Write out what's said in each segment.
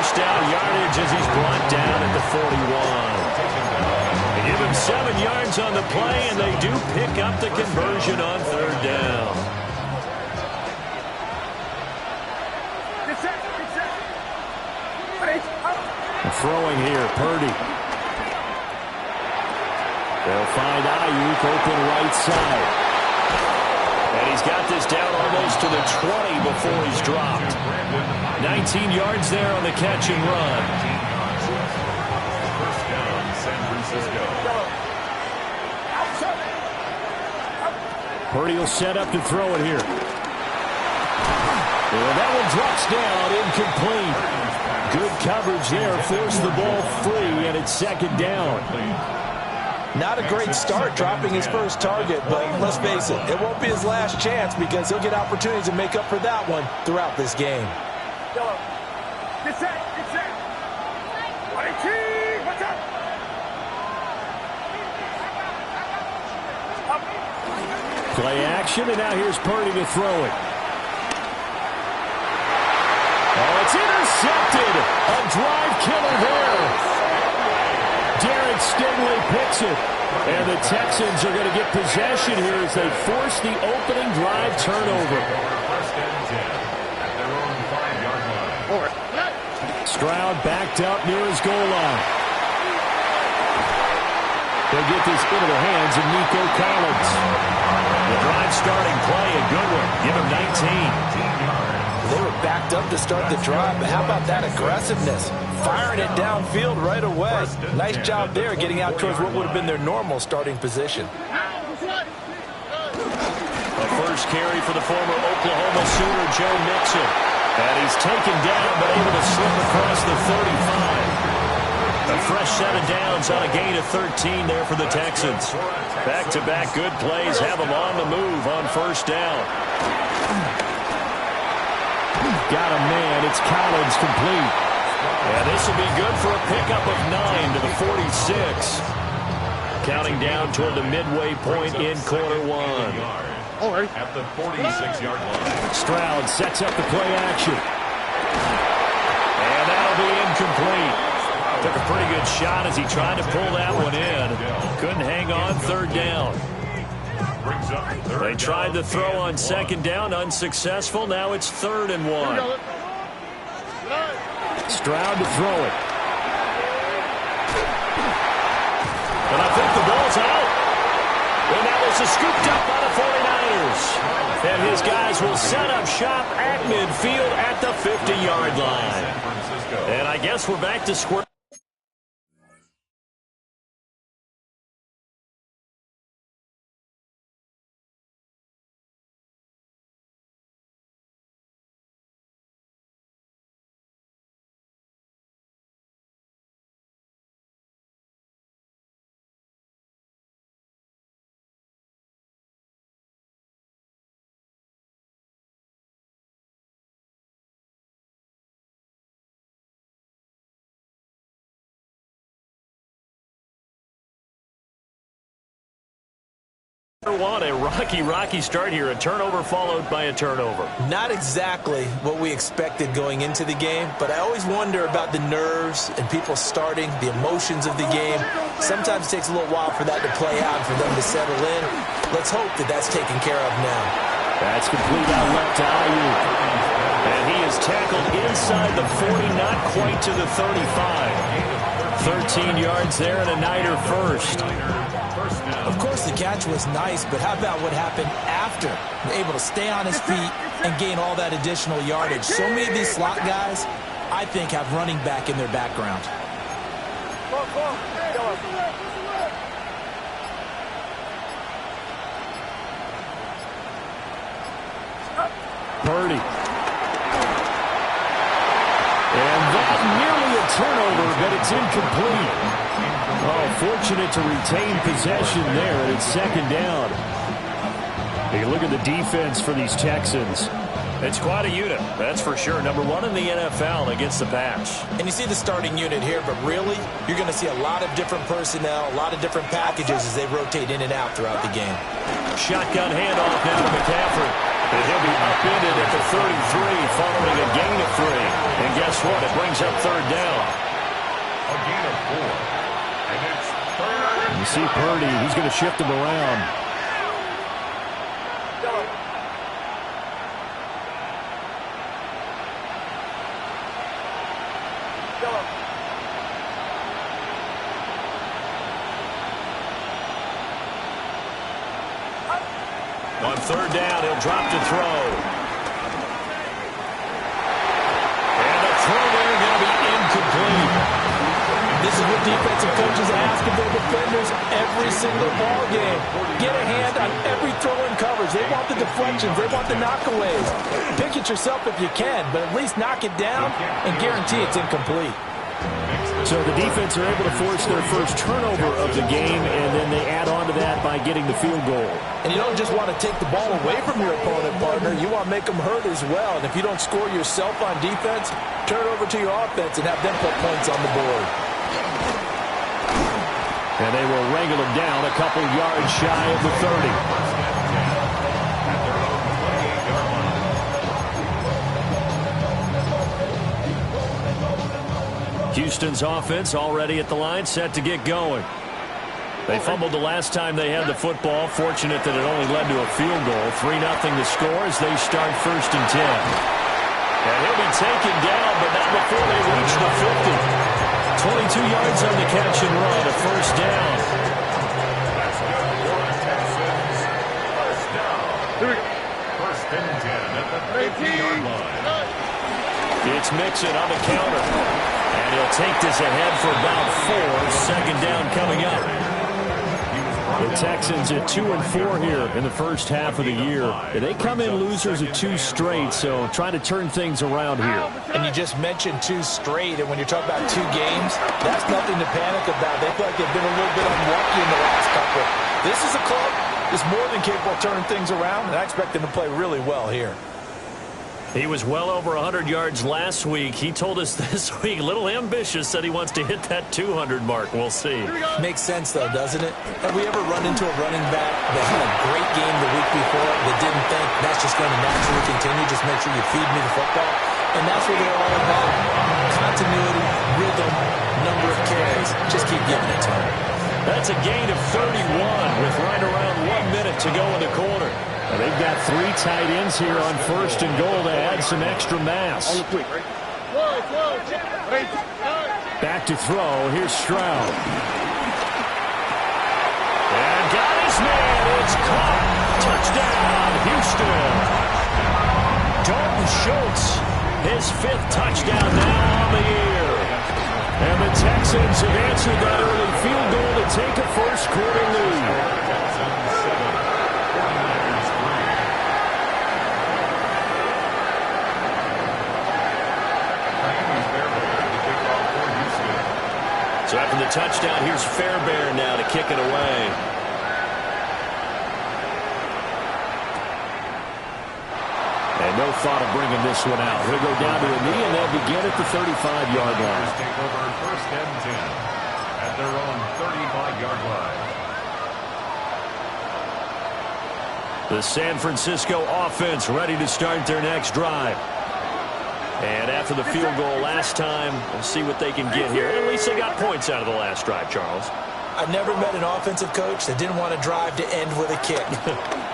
first down yardage as he's brought down at the 41. They give him 7 yards on the play, and they do pick up the conversion on third down. Throwing here, Purdy. They'll find Ayuk open right side. And he's got this down almost to the 20 before he's dropped. 19 yards there on the catch and run. First down, San Francisco. Purdy will set up to throw it here. And that one drops down, incomplete. Good coverage there, forced the ball free, and it's second down. Not a great start dropping his first target, but let's face it, it won't be his last chance because he'll get opportunities to make up for that one throughout this game. Play action, and now here's Purdy to throw it. Oh, it's intercepted. A drive killer there. Derek Stingley picks it. And the Texans are going to get possession here as they force the opening drive turnover. First and 10 at their own 5-yard line. Stroud backed up near his goal line. They'll get this into the hands of Nico Collins. The drive starting play, a good one. Give him 19. They were backed up to start the drive, but how about that aggressiveness? Firing it downfield right away. Nice job there getting out towards what would have been their normal starting position. The first carry for the former Oklahoma Sooner, Joe Mixon. And he's taken down, but able to slip across the 35. A fresh 7 downs on a gain of 13 there for the Texans. Back-to-back good plays have them on the move on first down. Got a man. It's Collins complete. And this will be good for a pickup of 9 to the 46. Counting down toward the midway point in quarter one. At the 46-yard line. Stroud sets up the play action. And that'll be incomplete. Took a pretty good shot as he tried to pull that one in. Couldn't hang on third down. They tried to throw on second down, unsuccessful. Now it's 3rd and 1. Stroud to throw it. And I think the ball's out. And that was scooped up by the 49ers. And his guys will set up shop at midfield at the 50-yard line. And I guess we're back to square. A rocky start here. A turnover followed by a turnover. Not exactly what we expected going into the game, but I always wonder about the nerves and people starting, the emotions of the game. Sometimes it takes a little while for that to play out and for them to settle in. Let's hope that that's taken care of now. That's complete out left to Ayuk. And he is tackled inside the 40, not quite to the 35. 13 yards there and a Niner first. Of course, the catch was nice, but how about what happened after? Able to stay on his feet and gain all that additional yardage. So many of these slot guys, I think, have running back in their background. Purdy. And that nearly a turnover, but it's incomplete. Oh, fortunate to retain possession there, and it's second down. Take a look at the defense for these Texans. It's quite a unit, that's for sure. Number 1 in the NFL against the pass. And you see the starting unit here, but really, you're going to see a lot of different personnel, a lot of different packages as they rotate in and out throughout the game. Shotgun handoff now to McCaffrey. And he'll be upended at the 33 following a gain of 3. And guess one. It brings up third down. A gain of 4. And it's third. You see Purdy. He's going to shift him around. On third down, he'll drop to throw. And the throw there going to be incomplete. This is what defensive coaches ask of their defenders every single ball game. Get a hand on every throw in coverage. They want the deflections. They want the knockaways. Pick it yourself if you can, but at least knock it down and guarantee it's incomplete. So the defense are able to force their first turnover of the game, and then they add on to that by getting the field goal. And you don't just want to take the ball away from your opponent, partner. You want to make them hurt as well. And if you don't score yourself on defense, turn it over to your offense and have them put points on the board. And they will wrangle him down a couple yards shy of the 30. Houston's offense already at the line, set to get going. They fumbled the last time they had the football. Fortunate that it only led to a field goal. 3-0 the score as they start 1st and 10. And he'll be taken down, but not before they reach the 50. 22 yards on the catch and run, a first down. That's good for the Texans. First down. 1st and 10 at the 50-yard line. It's Mixon on the counter. And he'll take this ahead for about 4. Second down coming up. The Texans at 2-4 here in the first half of the year. They come in losers of 2 straight, so trying to turn things around here. And you just mentioned 2 straight, and when you're talking about 2 games, that's nothing to panic about. They feel like they've been a little bit unlucky in the last couple. This is a club that's more than capable of turning things around, and I expect them to play really well here. He was well over 100 yards last week. He told us this week, a little ambitious, said he wants to hit that 200 mark. We'll see. Makes sense, though, doesn't it? Have we ever run into a running back that had a great game the week before that didn't think that's just going to naturally continue? Just make sure you feed me the football. And that's what they're all about. Continuity, rhythm, number of carries. Just keep giving it to them. That's a gain of 31 with right around 1 minute to go in the quarter. And they've got 3 tight ends here on 1st and goal to add some extra mass. Back to throw. Here's Stroud. And got his man. It's caught. Touchdown, Houston. Dalton Schultz, his 5th touchdown now on the year. And the Texans have answered that early field goal to take a first quarter lead. So after the touchdown, here's Fairbairn now to kick it away. And no thought of bringing this one out. He'll go down to a knee, and they'll begin at the 35-yard line. Take over 1st and 10 at their own 35-yard line. The San Francisco offense ready to start their next drive. And after the field goal last time, we'll see what they can get here. At least they got points out of the last drive, Charles. I've never met an offensive coach that didn't want to drive to end with a kick.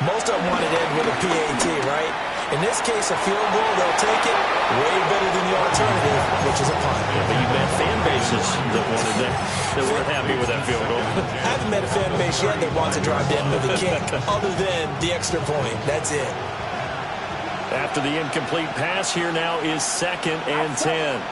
Most of them want to end with a PAT, right? In this case, a field goal, they'll take it. Way better than the alternative, which is a punt. Yeah, but you've met fan bases that wanted that weren't happy with that field goal. I haven't met a fan base yet that wants to drive to end with a kick, other than the extra point. That's it. After the incomplete pass, here now is 2nd and 10.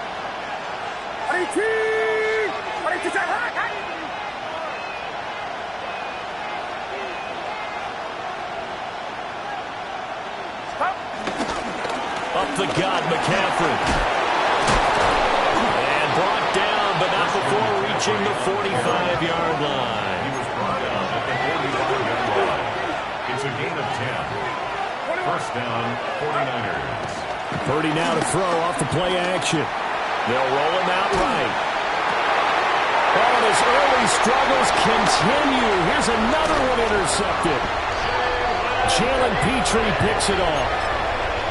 Up the gut, McCaffrey. And brought down, but not before reaching the 45-yard line. He was brought down at the 45-yard line. It's a gain of 10. First down, 49ers. Purdy now to throw off the play action. They'll roll him out right. Oh, and his early struggles continue. Here's another one intercepted. Jalen Petrie picks it off.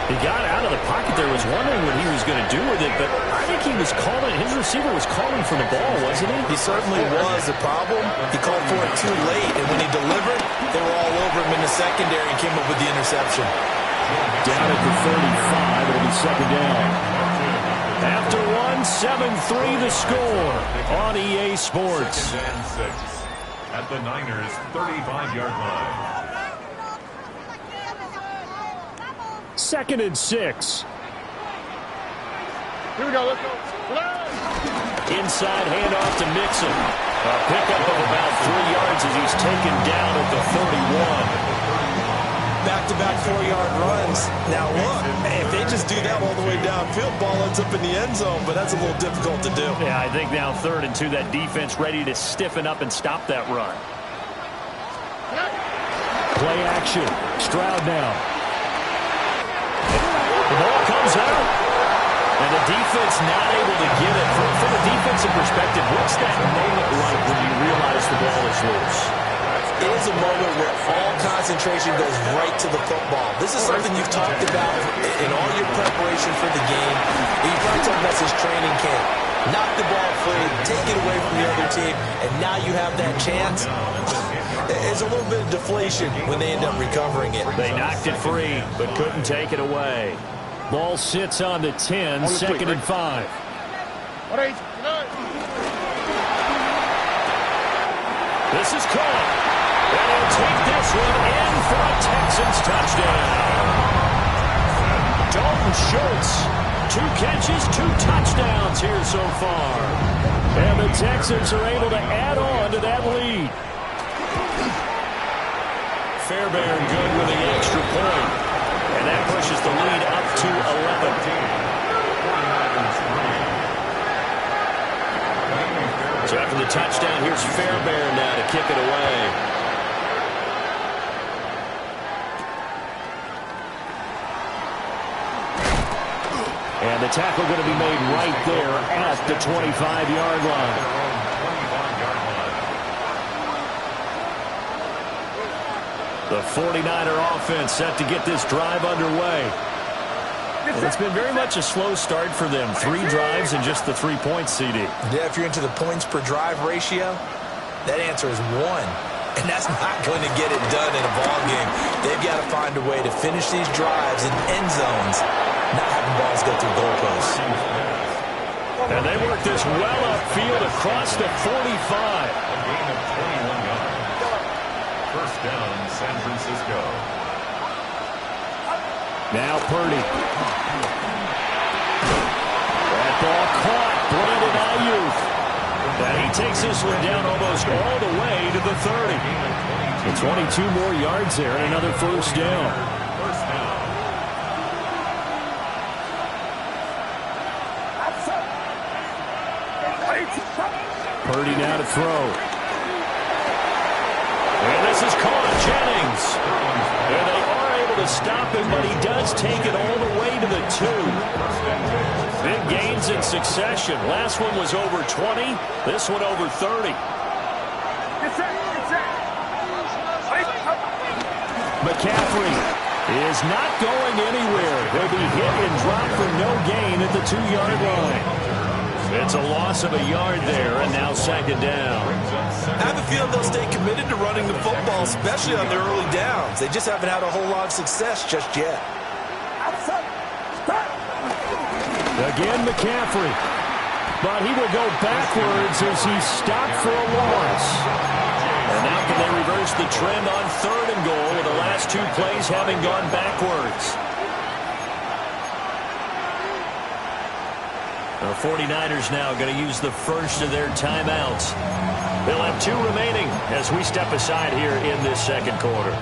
He got out of the pocket there, was wondering what he was going to do with it, but I think he was calling, his receiver was calling for the ball, wasn't he? He certainly was. The problem, he called for it too late, and when he delivered, they were all over him in the secondary and came up with the interception. Down at the 35, it'll be second down. After one, 7-3 the score on EA Sports. Second and 6 at the Niners' 35-yard line. 2nd and 6. Here we go, let's go. Inside handoff to Mixon. A pickup of about 3 yards as he's taken down at the 31. Back-to-back 4-yard runs. Now look, if they just do that all the way downfield, ball ends up in the end zone, but that's a little difficult to do. Yeah, I think now 3rd and 2, that defense ready to stiffen up and stop that run. Play action. Stroud now. The ball comes out, and the defense not able to get it. From a defensive perspective, what's that moment like when you realize the ball is loose? It is a moment where all concentration goes right to the football. This is something you've talked about in all your preparation for the game. You probably talked about this training camp. Knock the ball free, take it away from the other team, and now you have that chance. It's a little bit of deflation when they end up recovering it. They knocked it free, but couldn't take it away. Ball sits on the 10, 2nd and 5. This is caught. And he'll take this one in for a Texans touchdown. Dalton Schultz, 2 catches, 2 touchdowns here so far. And the Texans are able to add on to that lead. Fairbairn good with the extra point. And that pushes the lead up to 11. So after the touchdown, here's Fairbairn now to kick it away. And the tackle going to be made right there at the 25-yard line. The 49er offense set to get this drive underway. Well, it's been very much a slow start for them. 3 drives and just the 3 points, CD. Yeah, if you're into the points per drive ratio, that answer is 1. And that's not going to get it done in a ball game. They've got to find a way to finish these drives in end zones, not having balls go through goalposts. And they work this well upfield across the 45. A gain of 21 yards. First down, San Francisco. Now Purdy. That ball caught. Brandon Ayuk. And he takes this one down almost all the way to the 30. And 22 more yards there and another first down. First down. Purdy now to throw. And this is caught. Jennings. And they are able to stop him, but he does take it all the way to the 2. Big gains in succession. Last one was over 20. This one over 30. McCaffrey is not going anywhere. He'll be hit and dropped for no gain at the 2-yard line. It's a loss of a yard there, and now second down. I have a feeling they'll stay committed to running the football, especially on their early downs. They just haven't had a whole lot of success just yet. Again, McCaffrey. But he will go backwards as he's stopped for a loss. And now can they reverse the trend on 3rd and goal with the last 2 plays having gone backwards? The 49ers now going to use the first of their timeouts. They'll have 2 remaining as we step aside here in this second quarter.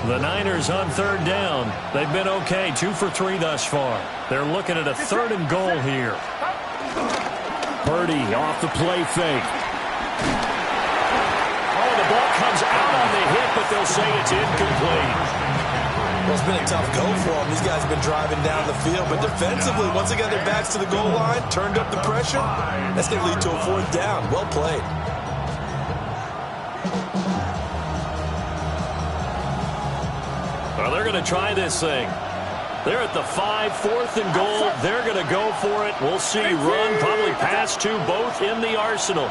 The Niners on 3rd down. They've been okay, 2 for 3 thus far. They're looking at a 3rd and goal here. Purdy off the play fake. Oh, the ball comes out on the hit, but they'll say it's incomplete. Well, it's been a tough go for them. These guys have been driving down the field, but defensively, once they got their backs to the goal line, turned up the pressure, that's going to lead to a 4th down. Well played. Well, they're going to try this thing. They're at the 5, 4th and goal. They're going to go for it. We'll see. Run, probably pass to both in the arsenal.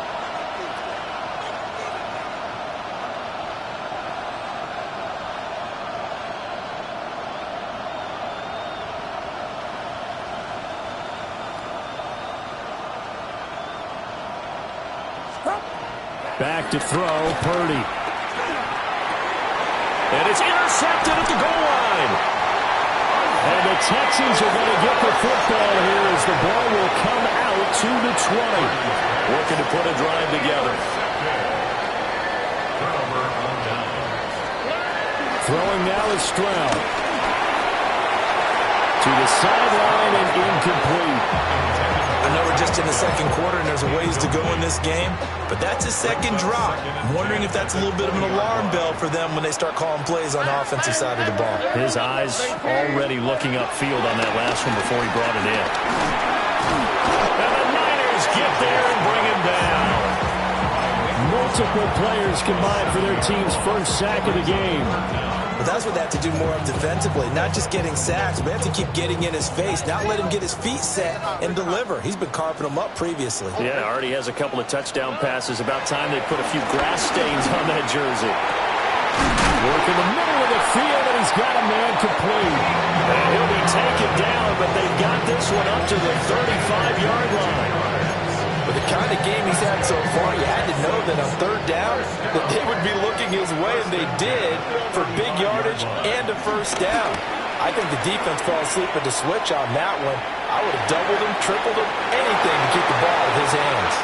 Back to throw, Purdy. And it's intercepted at the goal line. And the Texans are going to get the football here as the ball will come out to the 20. Working to put a drive together. Throwing now is Stroud. To the sideline and incomplete. I know we're just in the 2nd quarter and there's a ways to go in this game, but that's his 2nd drop. I'm wondering if that's a little bit of an alarm bell for them when they start calling plays on the offensive side of the ball. His eyes already looking upfield on that last one before he brought it in. And the Niners get there and bring him down. Multiple players combined for their team's first sack of the game. But that's what they have to do more of defensively, not just getting sacks, but they have to keep getting in his face, not let him get his feet set and deliver. He's been carving them up previously. Yeah, already has a couple of touchdown passes. About time they put a few grass stains on that jersey. Work in the middle of the field, and he's got a man complete. And he'll be taken down, but they've got this one up to the 35-yard line. With the kind of game he's had so far, you had to know that on 3rd down that they would be looking his way, and they did, for big yardage and a 1st down. I think the defense fell asleep with the switch on that one. I would have doubled him, tripled him, anything to keep the ball in his hands.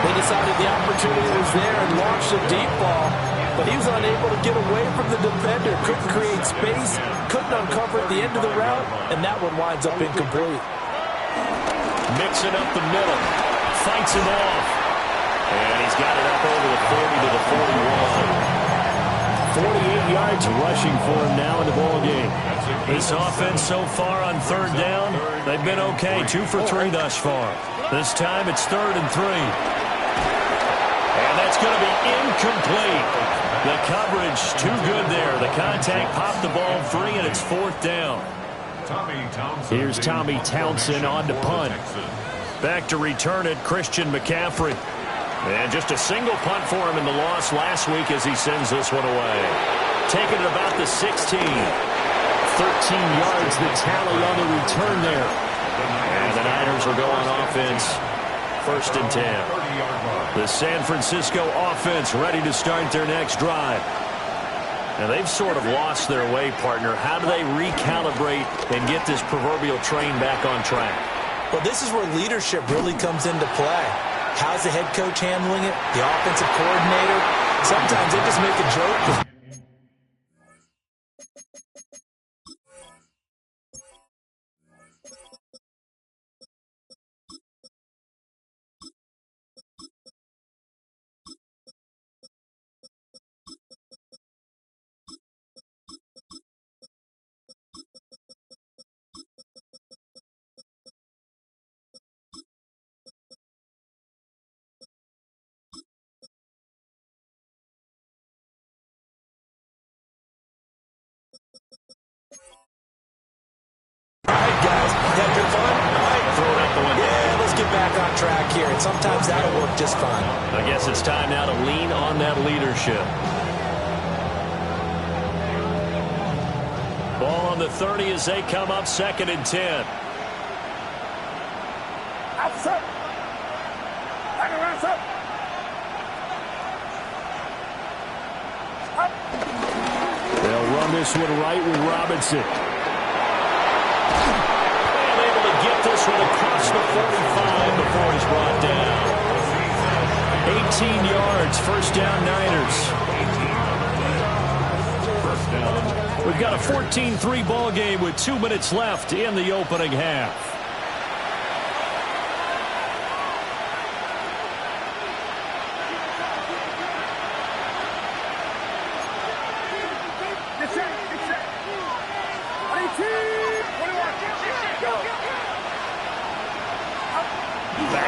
They decided the opportunity was there and launched a deep ball, but he was unable to get away from the defender, couldn't create space, couldn't uncover at the end of the route, and that one winds up incomplete. Mixing up the middle. Fights him off. And he's got it up over the 40 to the 41. 48 yards rushing for him now in the ball game. This offense so far on 3rd down, they've been okay. 2 for 3 thus far. This time it's 3rd and 3. And that's going to be incomplete. The coverage too good there. The contact popped the ball free, and it's 4th down. Here's Tommy Townsend on to punt. Back to return it, Christian McCaffrey. And just a single punt for him in the loss last week as he sends this one away. Taking it about the 16. 13 yards the tally on the return there. And the Niners will go on offense. 1st and 10. The San Francisco offense ready to start their next drive. And they've sort of lost their way, partner. How do they recalibrate and get this proverbial train back on track? Well, this is where leadership really comes into play. How's the head coach handling it? The offensive coordinator? Sometimes they just make a joke. All right, guys, had your fun? All right, throw it out the window. Yeah, let's get back on track here, and sometimes that'll work just fine. I guess it's time now to lean on that leadership. Ball on the 30 as they come up 2nd and 10. They'll run this one right with Robinson. And able to get this one across the 45 before he's brought down. 18 yards, 1st down Niners. We've got a 14-3 ball game with 2 minutes left in the opening half.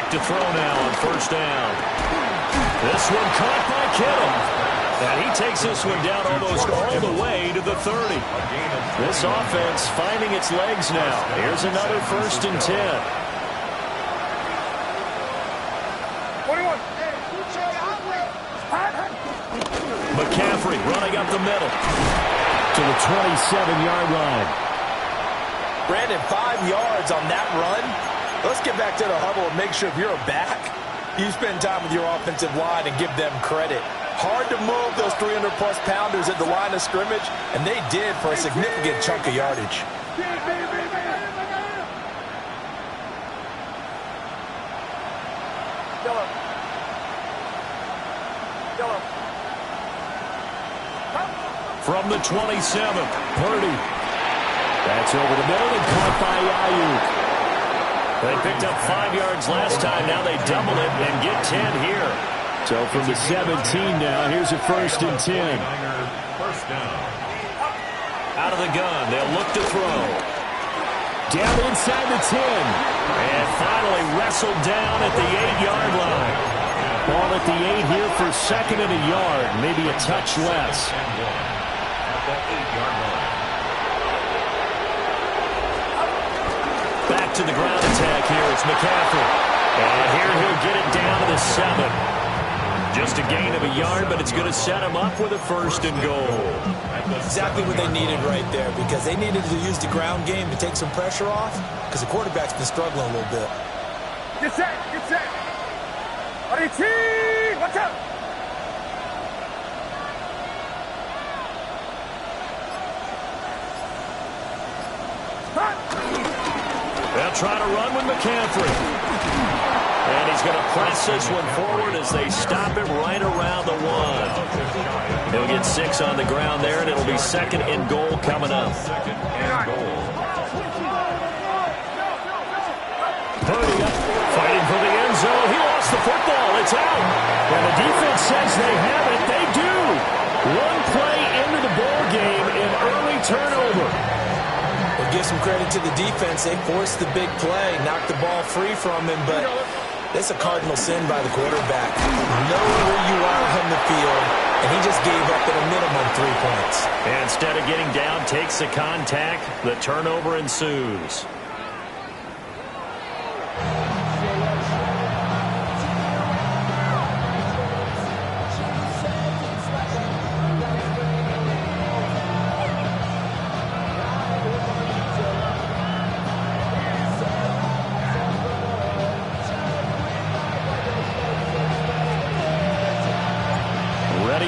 back to throw now on first down. This one caught by Kittle. And he takes this one down almost all the way to the 30. This offense finding its legs now. Here's another 1st and 10. 21. McCaffrey running up the middle to the 27-yard line. Brandon, 5 yards on that run. Let's get back to the huddle and make sure if you're a back, you spend time with your offensive line and give them credit. Hard to move those 300-plus pounders at the line of scrimmage, and they did for a significant chunk of yardage. From the 27th, Purdy. That's over the middle and caught by Ayuk. They picked up 5 yards last time. Now they double it and get 10 here. So from the 17 now, here's a 1st and 10. First down. Out of the gun, they'll look to throw. Down inside the 10. And finally wrestled down at the 8-yard line. Ball at the 8 here for 2nd and a yard. Maybe a touch less. At the 8-yard line. Back to the ground attack here. It's McCaffrey. And here he'll get it down to the 7. Just a gain of a yard, but it's going to set him up with a 1st and goal. Exactly what they needed right there, because they needed to use the ground game to take some pressure off, because the quarterback's been struggling a little bit. Get set. Get set. RT. Watch out. They'll try to run with McCaffrey. And he's going to press this one forward as they stop him right around the 1. He'll get 6 on the ground there, and it'll be 2nd and goal coming up. 2nd and goal. Purdy up, fighting for the end zone. He lost the football. It's out. And the defense says they have it. They do. One play into the ball game, an early turnover. We'll give some credit to the defense. They forced the big play, knocked the ball free from him, but that's a cardinal sin by the quarterback. Know where you are on the field, and he just gave up at a minimum 3 points. And instead of getting down, takes the contact. The turnover ensues.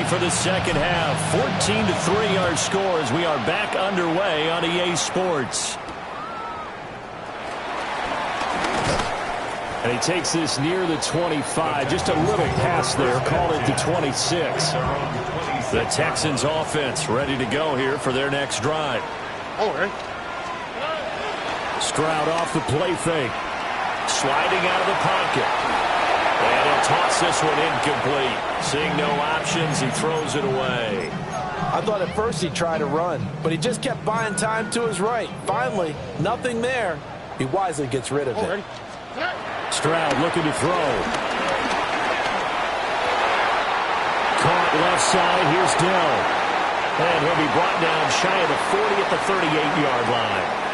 For the second half, 14-3 our score as we are back underway on EA Sports. And he takes this near the 25, just a little pass there, call it the 26. The Texans offense ready to go here for their next drive. Stroud off the play fake, sliding out of the pocket. And he'll toss this one incomplete. Seeing no options, he throws it away. I thought at first he'd try to run, but he just kept buying time to his right. Finally, nothing there. He wisely gets rid of it. Stroud looking to throw. Caught left side. Here's Dell. And he'll be brought down shy of the 40 at the 38-yard line.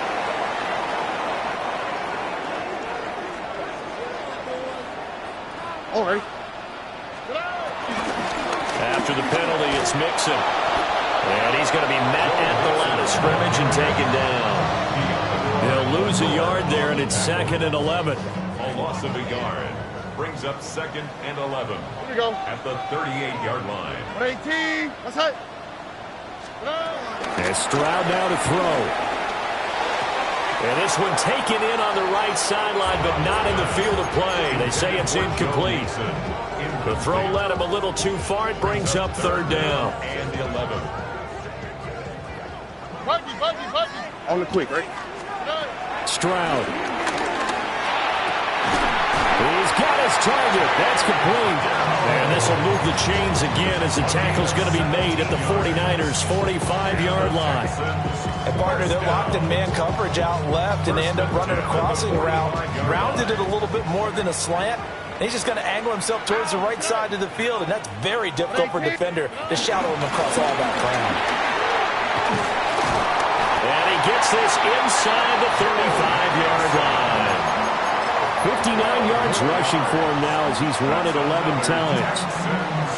After the penalty, it's Mixon. And he's going to be met at the line of scrimmage and taken down. He'll lose a yard there, and it's 2nd and 11. A loss of a yard brings up 2nd and 11. Here we go. At the 38-yard line. 118. Let's hit. And Stroud now to throw. And this one taken in on the right sideline, but not in the field of play. They say it's incomplete. The throw led him a little too far. It brings up 3rd down. And 11. On the quick, right? Stroud. He's got his his target. That's complete. And this will move the chains again as the tackle's going to be made at the 49ers' 45-yard line. And partner, they're locked in man coverage out left, and they end up running a crossing route. Rounded it a little bit more than a slant. And he's just going to angle himself towards the right side of the field, and that's very difficult for a defender to shadow him across all that ground. And he gets this inside the 35-yard line. 59 yards rushing for him now as he's run it 11 times.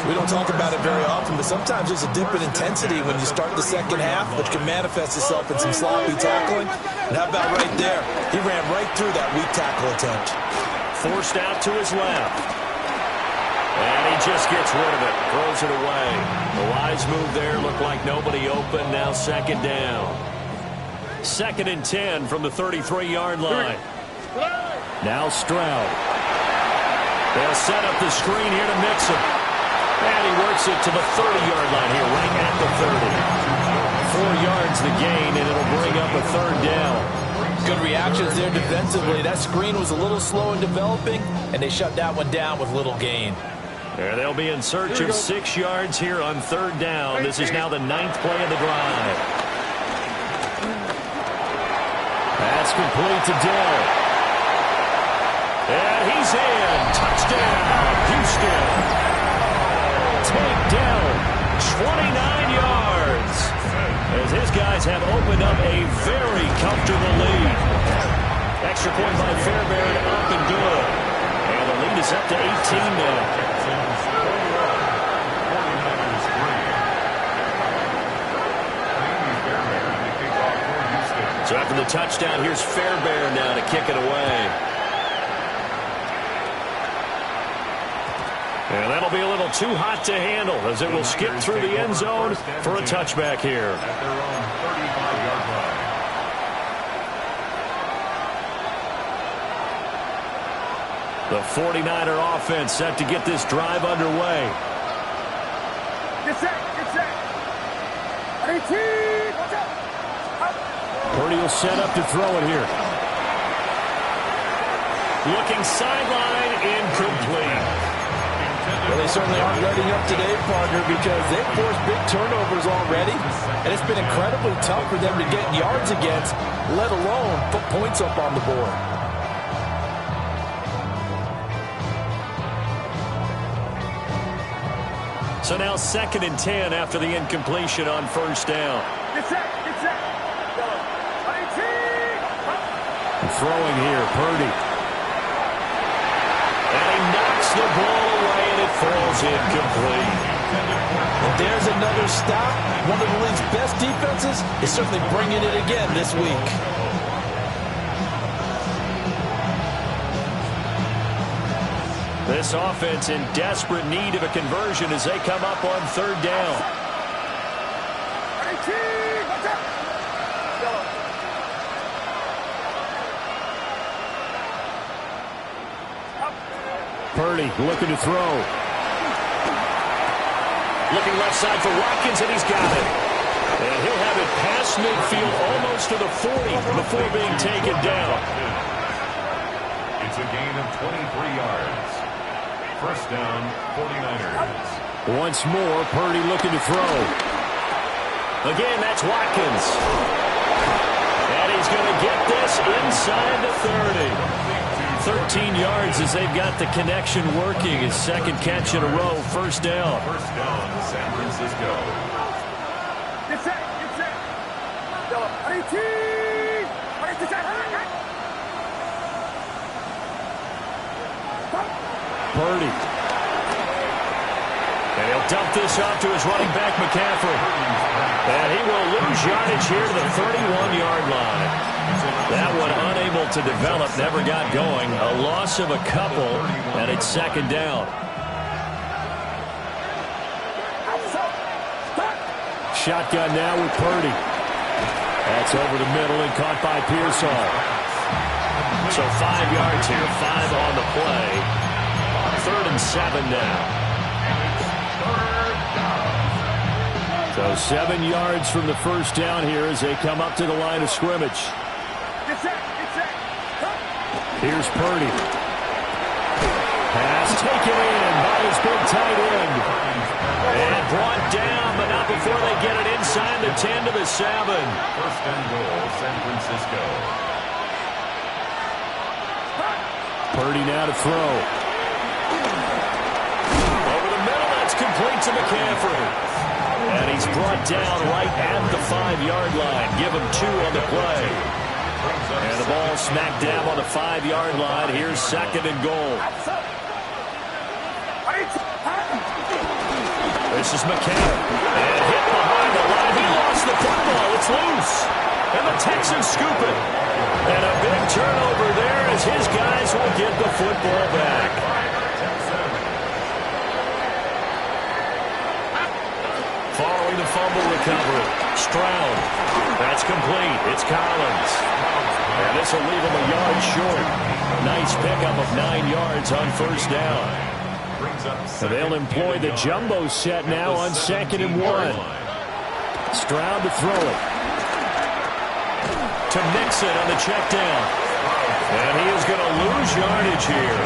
We don't talk about it very often, but sometimes there's a dip in intensity when you start the second half, which can manifest itself in some sloppy tackling. And how about right there? He ran right through that weak tackle attempt. Forced out to his left. And he just gets rid of it. Throws it away. The wise move there. Looked like nobody open. Now second down. 2nd and 10 from the 33-yard line. Now Stroud. They'll set up the screen here to mix him. And he works it to the 30-yard line here, right at the 30. 4 yards the gain, and it'll bring up a 3rd down. Good reactions there defensively. That screen was a little slow in developing, and they shut that one down with little gain. And they'll be in search of 6 yards here on 3rd down. This is now the 9th play of the drive. That's complete to Dell. And he's in. Touchdown, Houston. Takedown, 29 yards. As his guys have opened up a very comfortable lead. Extra point by Fairbairn, up and good. And the lead is up to 18 now. So after the touchdown, here's Fairbairn now to kick it away. And that'll be a little too hot to handle as it will skip through the end zone for a touchback here. At their own 35-yard line. The 49er offense set to get this drive underway. Get set, get set. 18, watch out. Purdy will set up to throw it here. Looking sideline, incomplete. Well, they certainly aren't letting up today, partner, because they've forced big turnovers already, and it's been incredibly tough for them to get yards against, let alone put points up on the board. So now 2nd and 10 after the incompletion on 1st down. Get set, get set. 18. Throwing here, Purdy. And he knocks the ball away, and it falls incomplete. Well, there's another stop. One of the league's best defenses is certainly bringing it again this week. This offense in desperate need of a conversion as they come up on 3rd down. 18, watch out. Purdy looking to throw. Looking left side for Watkins, and he's got it. And he'll have it past midfield almost to the 40 before being taken down. It's a gain of 23 yards. 1st down, 49ers. Once more, Purdy looking to throw. Again, that's Watkins. And he's going to get this inside the 30. 13 yards as they've got the connection working. His 2nd catch in a row, 1st down. 1st down, San Francisco. Get set, get set. 18. Purdy. And he'll dump this off to his running back, McCaffrey. And he will lose yardage here to the 31-yard line. That one unable to develop, never got going. A loss of a couple, and it's 2nd down. Shotgun now with Purdy. That's over the middle and caught by Pearsall. So 5 yards here, 5 on the play. 3rd and 7 now. So 7 yards from the 1st down here as they come up to the line of scrimmage. Here's Purdy. Pass taken in by his big tight end. And brought down, but not before they get it inside the 10 to the 7. First and goal, San Francisco. Purdy now to throw. Over the middle, that's complete to McCaffrey. And he's brought down right at the 5-yard line. Give him 2 on the play. And the ball smacked down on the 5-yard line. Here's second and goal. This is McCaffrey. And hit behind the line. He lost the football. It's loose. And the Texans scoop it. And a big turnover there as his guys will get the football back. Following the fumble recovery. Stroud. That's complete. It's Collins. And this will leave him a yard short. Nice pickup of 9 yards on first down. So they'll employ the jumbo set now on 2nd and 1. Stroud to throw it. To Mixon on the check down. And he is going to lose yardage here.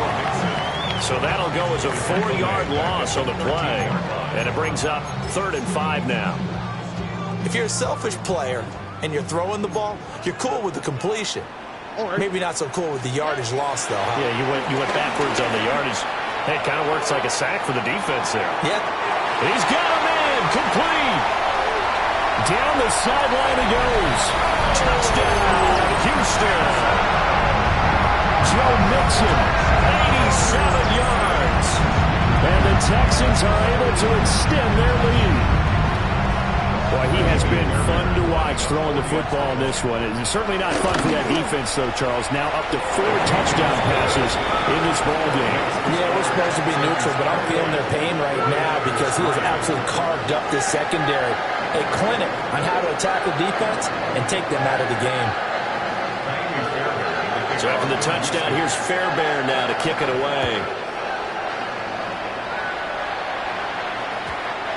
So that'll go as a 4-yard loss on the play. And it brings up 3rd and 5 now. If you're a selfish player and you're throwing the ball, you're cool with the completion. Maybe not so cool with the yardage loss, though. Huh? Yeah, you went backwards on the yardage. Hey, it kind of works like a sack for the defense there. Yep. He's got a man. Complete. Down the sideline he goes. Touchdown, Houston. Joe Mixon, 87 yards. And the Texans are able to extend their lead. Boy, he has been fun to watch throwing the football in this one. It's certainly not fun for that defense, though, Charles. Now up to 4 touchdown passes in this ballgame. Yeah, we're supposed to be neutral, but I'm feeling their pain right now because he has absolutely carved up this secondary. A clinic on how to attack the defense and take them out of the game. So after the touchdown, here's Fairbairn now to kick it away.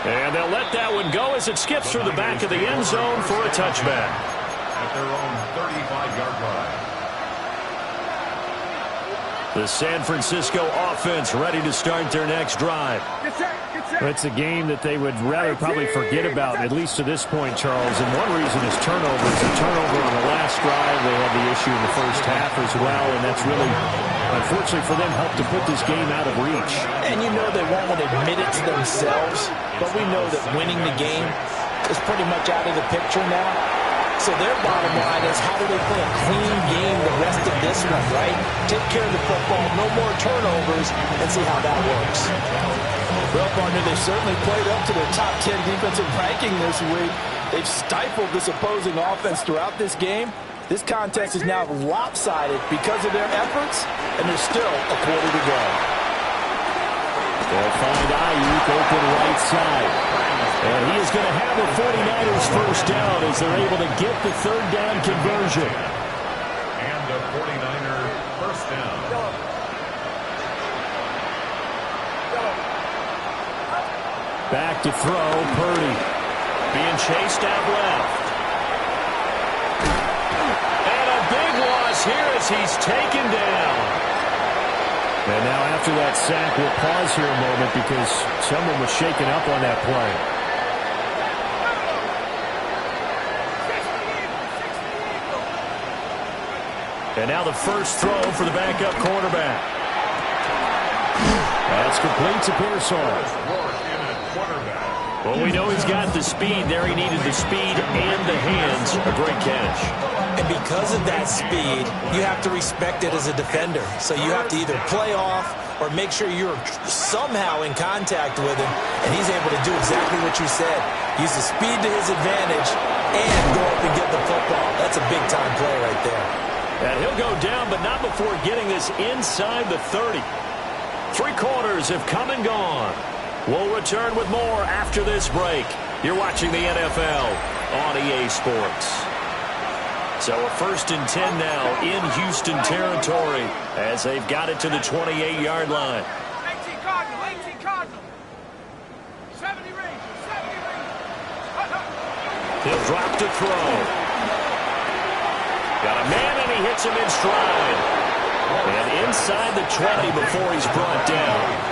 And they'll let that one go as it skips through the back of the end zone for a touchback. At their own 35-yard line. The San Francisco offense ready to start their next drive. It's a game that they would rather probably forget about, at least to this point, Charles. And one reason is turnovers. A turnover on the last drive. They had the issue in the first half as well, and that's really, unfortunately for them, helped to put this game out of reach. And you know they won't admit it to themselves, but we know that winning the game is pretty much out of the picture now. So their bottom line is, how do they play a clean game the rest of this one, right? Take care of the football, no more turnovers, and see how that works. Well, partner, they certainly played up to their top 10 defensive ranking this week. They've stifled this opposing offense throughout this game. This contest is now lopsided because of their efforts, and there's still a quarter to go. They'll find Ayuk open right side. And he is going to have the 49ers first down as they're able to get the 3rd down conversion. And a 49er first down. Back to throw, Purdy. Being chased out left. And a big loss here as he's taken down. And now after that sack, we'll pause here a moment because someone was shaken up on that play. And now the first throw for the backup quarterback. That's complete to Pearsall. Well, we know he's got the speed there. He needed the speed and the hands. A great catch. And because of that speed, you have to respect it as a defender. So you have to either play off or make sure you're somehow in contact with him. And he's able to do exactly what you said. Use the speed to his advantage and go up and get the football. That's a big-time play right there. And he'll go down, but not before getting this inside the 30. 3 quarters have come and gone. We'll return with more after this break. You're watching the NFL on EA Sports. So a 1st and 10 now in Houston territory as they've got it to the 28-yard line. 18 Cardinal. 70 Rangers, 70 Rangers. He'll drop to throw. Got a man, and he hits him in stride. And inside the 20 before he's brought down.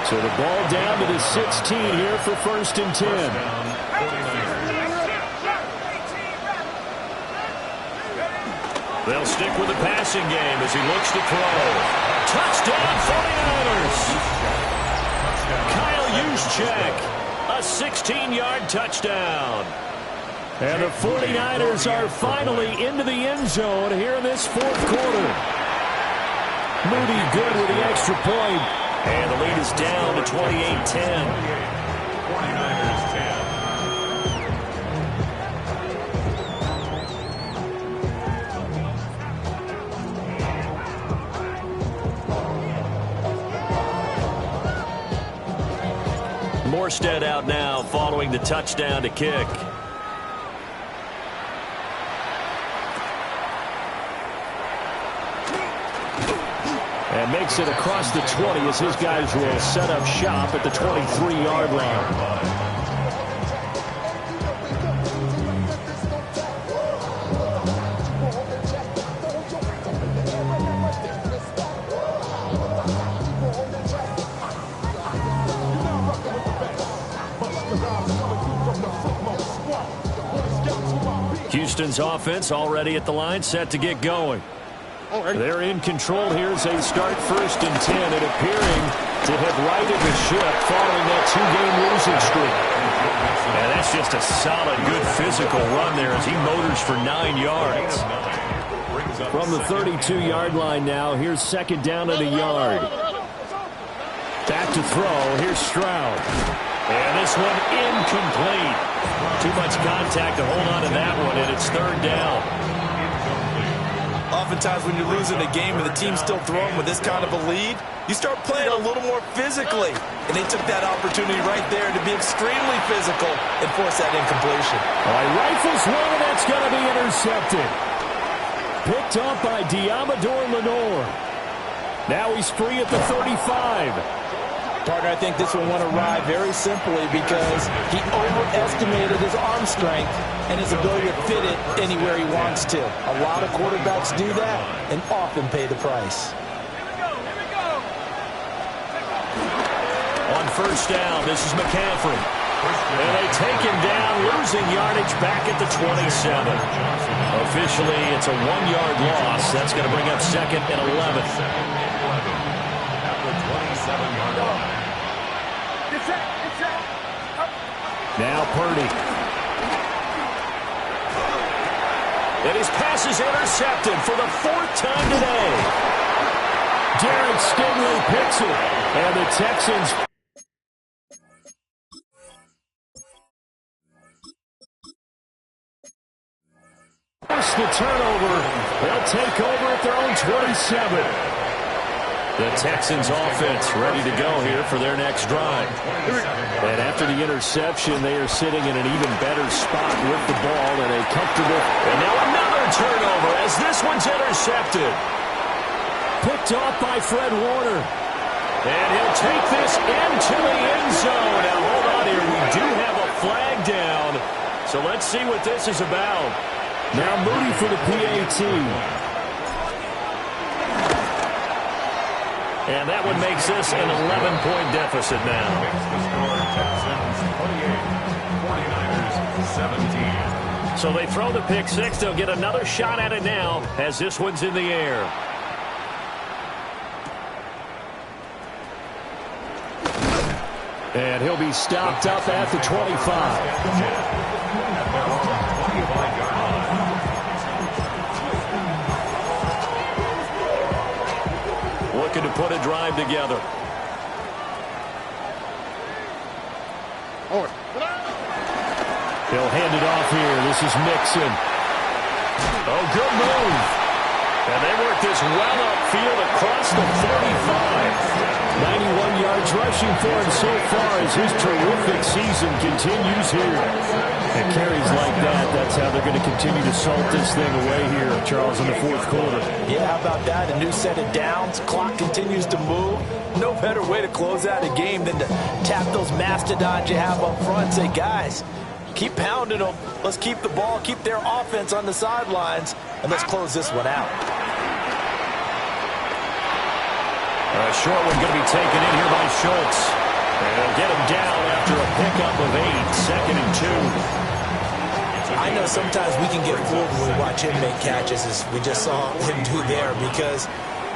So the ball down to the 16 here for 1st and 10. They'll stick with the passing game as he looks to throw. Touchdown 49ers! Kyle Juszczyk, a 16-yard touchdown. And the 49ers are finally into the end zone here in this 4th quarter. Moody good with the extra point. And the lead is down to 28-10. 49ers 10. Morstead out now following the touchdown to kick. And makes it across the 20 as his guys will set up shop at the 23-yard line. Houston's offense already at the line, set to get going. They're in control here as they start 1st and 10 and appearing to have righted the ship following that 2-game losing streak. And that's just a solid, good physical run there as he motors for 9 yards. From the 32-yard line now, here's 2nd down and a yard. Back to throw, here's Stroud. And this one incomplete. Too much contact to hold on to that one, and it's 3rd down. Oftentimes when you're losing a game and the team's still throwing with this kind of a lead, you start playing a little more physically. And they took that opportunity right there to be extremely physical and force that incompletion. All right, rifles one, and that's going to be intercepted. Picked up by Diamador Lenore. Now he's free at the 35. Partner, I think this one went awry very simply because he overestimated his arm strength and his ability to fit it anywhere he wants to. A lot of quarterbacks do that and often pay the price. On 1st down, this is McCaffrey. And they take him down, losing yardage back at the 27. Officially, it's a 1-yard loss. That's going to bring up 2nd and 11. Now Purdy. And his pass is intercepted for the 4th time today. Derek Stingley picks it. And the Texans force the turnover. They'll take over at their own 27. The Texans offense ready to go here for their next drive. And after the interception, they are sitting in an even better spot with the ball and a comfortable. And now another turnover as this one's intercepted. Picked off by Fred Warner. And he'll take this into the end zone. Now hold on here. We do have a flag down. So let's see what this is about. Now Moody for the PAT. And that one makes this an 11-point deficit now.49ers 17. So they throw the pick six. They'll get another shot at it now as this one's in the air. And he'll be stopped up at the 25. Looking to put a drive together. He'll hand it off here. This is Mixon. Oh, good move. And they work this well upfield across the 35. 91 yards rushing for him so far as his terrific season continues here. And carries like that, that's how they're going to continue to salt this thing away here, Charles, in the 4th quarter. Yeah, how about that? A new set of downs. Clock continues to move. No better way to close out a game than to tap those mastodons you have up front and say, guys, keep pounding them. Let's keep the ball, keep their offense on the sidelines, and let's close this one out. A short one going to be taken in here by Schultz. And they'll get him down after a pickup of 8, 2nd and 2. I know sometimes we can get fooled when we watch him make catches, as we just saw him do there, because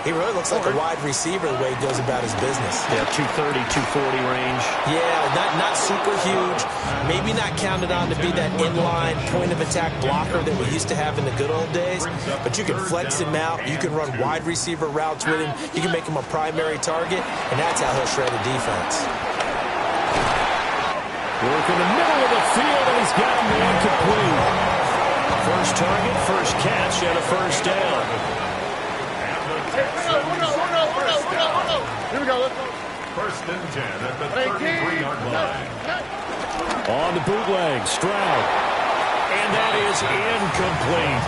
he really looks like a wide receiver the way he goes about his business. Yeah, 230, 240 range. Yeah, not super huge. Maybe not counted on to be that inline point-of-attack blocker that we used to have in the good old days. But you can flex him out. You can run wide receiver routes with him. You can make him a primary target, and that's how he'll shred a defense. Work in the middle of the field, and he's got a man complete. First target, first catch, and a first down. Here we go. Let's go. First and 10 at the 33-yard line. On the bootleg, Stroud. And that is incomplete.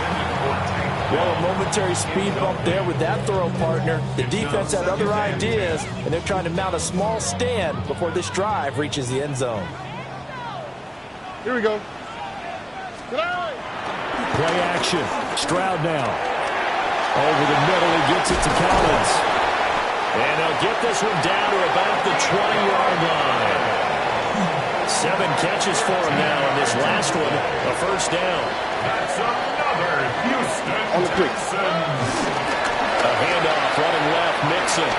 Well, a momentary speed bump there with that throw, partner. The defense had other ideas, and they're trying to mount a small stand before this drive reaches the end zone. Here we go. Play action. Stroud now. Over the middle, he gets it to Collins. And they'll get this one down to about the 20-yard line. 7 catches for him now, and this last one, a first down. That's another Houston Texans. A handoff, running left, Mixon.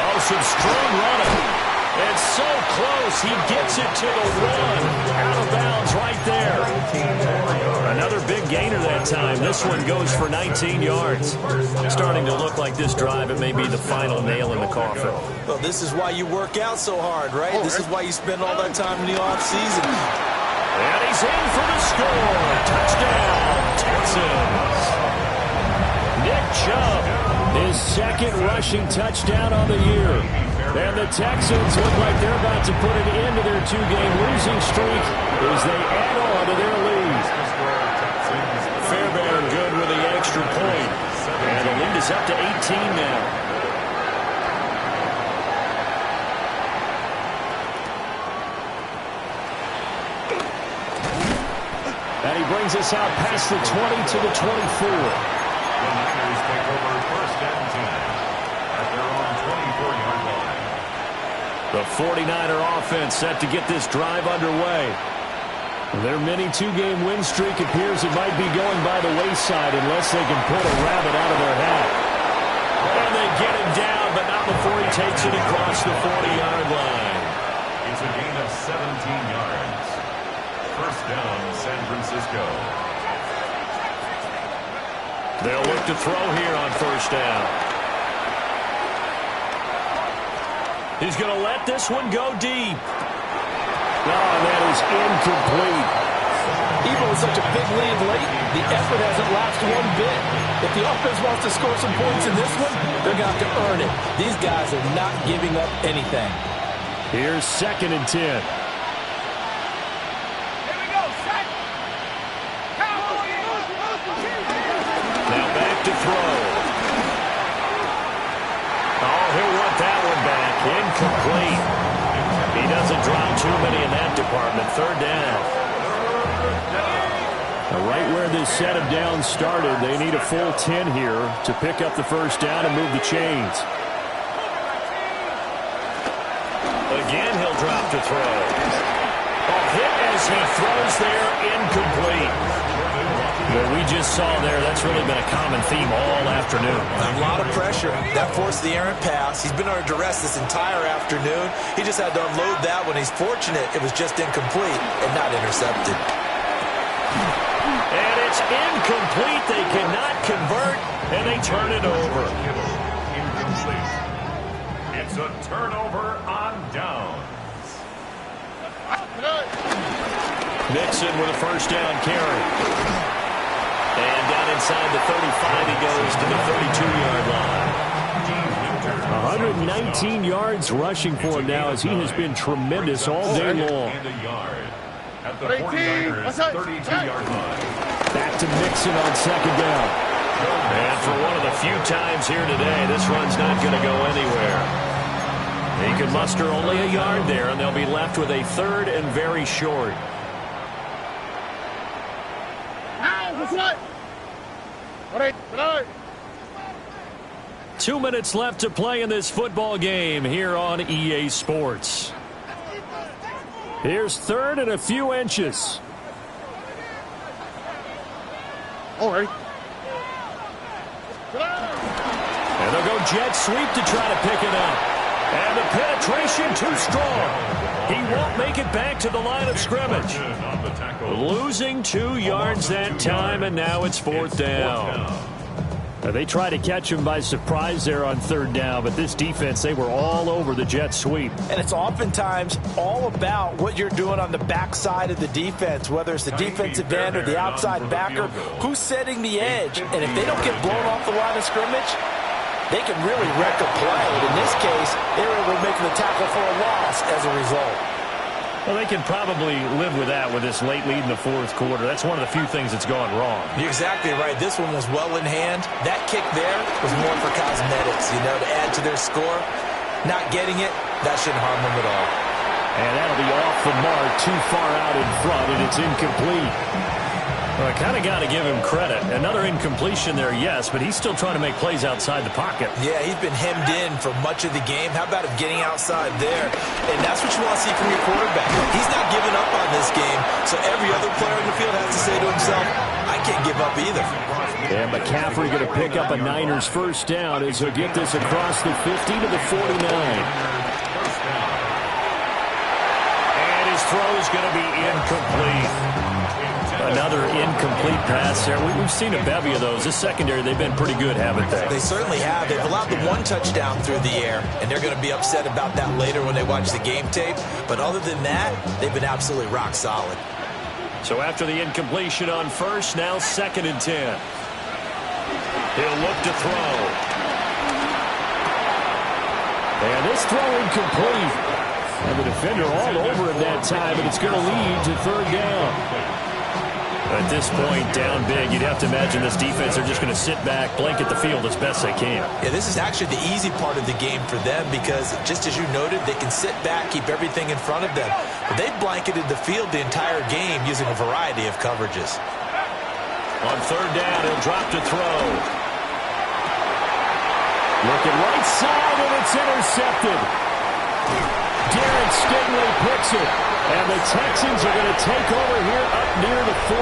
Oh, some strong running. And so close, he gets it to the 1. Out of bounds right there. Another big gainer that time. This one goes for 19 yards. Starting to look like this drive, it may be the final nail in the coffin. Well, this is why you work out so hard, right? This is why you spend all that time in the offseason. And he's in for the score. Touchdown, Texans. Nick Chubb, his 2nd rushing touchdown on the year. And the Texans look like they're about to put an end to their 2-game losing streak as they add on to their lead. Fairbairn good with the extra point. And the lead is up to 18 now. And he brings us out past the 20 to the 24. The Niners take over first and 10 at their own 24-yard line. The 49er offense set to get this drive underway. Their mini 2-game win streak appears it might be going by the wayside unless they can pull a rabbit out of their hat. And they get him down, but not before he takes it across the 40-yard line. It's a gain of 17 yards. First down, San Francisco. They'll look to throw here on first down. He's going to let this one go deep. Oh, that is incomplete. Even with such a big lead late, the effort hasn't lapsed one bit. If the offense wants to score some points in this one, they're going to have to earn it. These guys are not giving up anything. Here's 2nd and 10. Here we go, set. Now back to throw. Oh, he'll want that one back. Incomplete. He doesn't draw too many in that department. 3rd down. Right where this set of downs started, they need a full 10 here to pick up the first down and move the chains. Again, he'll drop to throw. A hit as he throws there, incomplete. What we just saw there, that's really been a common theme all afternoon. A lot of pressure. That forced the errant pass. He's been under duress this entire afternoon. He just had to unload that one. He's fortunate it was just incomplete and not intercepted. And it's incomplete. They cannot convert, and they turn it over. Incomplete. It's a turnover on downs. Mixon with a first down carry. And down inside the 35, he goes to the 32-yard line. 119 yards rushing for him now as he has been tremendous all day long. And a yard at the 49ers 32-yard line. Back to Mixon on 2nd down. And for one of the few times here today, this run's not going to go anywhere. He can muster only a yard there, and they'll be left with a 3rd and very short. 2 minutes left to play in this football game here on EA Sports. Here's third and a few inches. All right. And they'll go jet sweep to try to pick it up. And the penetration too strong. He won't make it back to the line of scrimmage. Losing 2 yards that time, and now it's 4th down. They tried to catch him by surprise there on 3rd down, but this defense, they were all over the jet sweep. And it's oftentimes all about what you're doing on the backside of the defense, whether it's the defensive end or the outside backer, who's setting the edge. And if they don't get blown off the line of scrimmage, they can really wreck a play. And in this case, they were able to make the tackle for a loss as a result. Well, they can probably live with that with this late lead in the 4th quarter. That's one of the few things that's gone wrong. You're exactly right. This one was well in hand. That kick there was more for cosmetics, to add to their score. Not getting it, that shouldn't harm them at all. And that'll be off the mark, too far out in front, and it's incomplete. Well, I kind of got to give him credit. Another incompletion there, yes, but he's still trying to make plays outside the pocket. Yeah, he's been hemmed in for much of the game. How about him getting outside there? And that's what you want to see from your quarterback. He's not giving up on this game, so every other player in the field has to say to himself, I can't give up either. And McCaffrey going to pick up a Niners first down as he'll get this across the 50 to the 49. And his throw is going to be incomplete. Another incomplete pass there. We've seen a bevy of those. This secondary, they've been pretty good, haven't they? They certainly have. They've allowed the 1 touchdown through the air, and they're going to be upset about that later when they watch the game tape. But other than that, they've been absolutely rock solid. So after the incompletion on first, now 2nd and 10. He'll look to throw. And this throw incomplete. And the defender all over him that time, and it's going to lead to 3rd down. At this point, down big, you'd have to imagine this defense are just going to sit back, blanket the field as best they can. Yeah, this is actually the easy part of the game for them because, just as you noted, they can sit back, keep everything in front of them. But they've blanketed the field the entire game using a variety of coverages. On 3rd down, he'll drop to throw. Looking right side, and it's intercepted. Darren Stingley picks it. And the Texans are going to take over here up near the 40.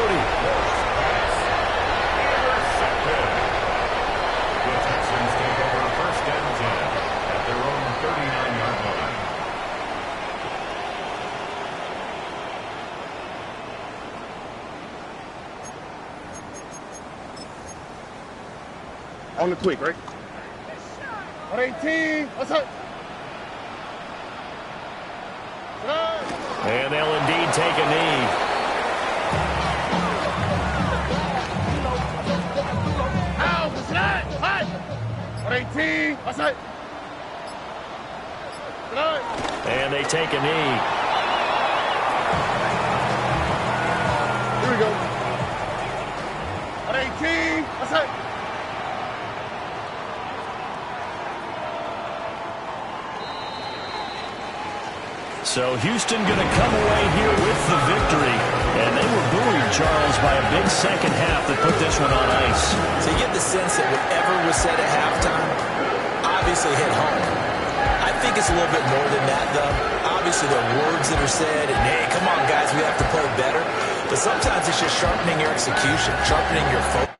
The Texans take over 1st and 10 at their own 39-yard line. On the quick, right? 118. What's up? And they'll indeed take a knee. Out, what's that? What? 118. What's that? And they take a knee. Here we go. 118. What's that? So Houston going to come away here with the victory. And they were buoyed, Charles, by a big second half that put this one on ice. So you get the sense that whatever was said at halftime obviously hit home. I think it's a little bit more than that, though. Obviously, there are words that are said, and, hey, come on, guys, we have to play better. But sometimes it's just sharpening your execution, sharpening your focus.